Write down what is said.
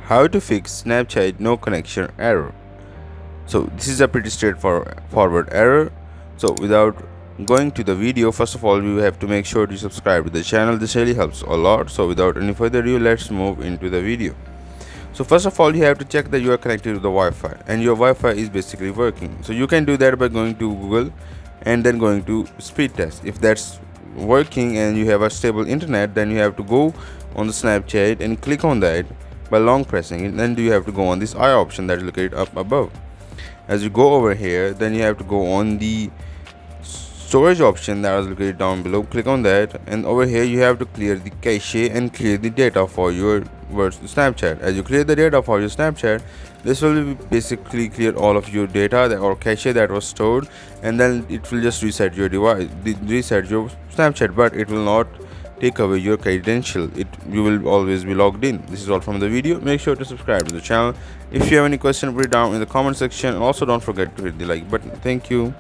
How to fix Snapchat no connection error. So this is a pretty straightforward error. So without going to the video, first of all you have to make sure to subscribe to the channel. This really helps a lot. So without any further ado, let's move into the video. So first of all, you have to check that you are connected to the Wi-Fi and your Wi-Fi is basically working. So you can do that by going to Google and then going to speed test. If that's working and you have a stable internet, then you have to go on the Snapchat and click on that by long pressing it. Then you have to go on this I option that is located up above. As you go over here, then you have to go on the storage option that is located down below. Click on that, and over here you have to clear the cache and clear the data for your Snapchat. As you clear the data for your Snapchat, this will basically clear all of your data or cache that was stored, and then it will just reset your device, reset your Snapchat, but it will not take away your credential. You will always be logged in. This is all from the video. Make sure to subscribe to the channel. If you have any question, put it down in the comment section, and also don't forget to hit the like button. Thank you.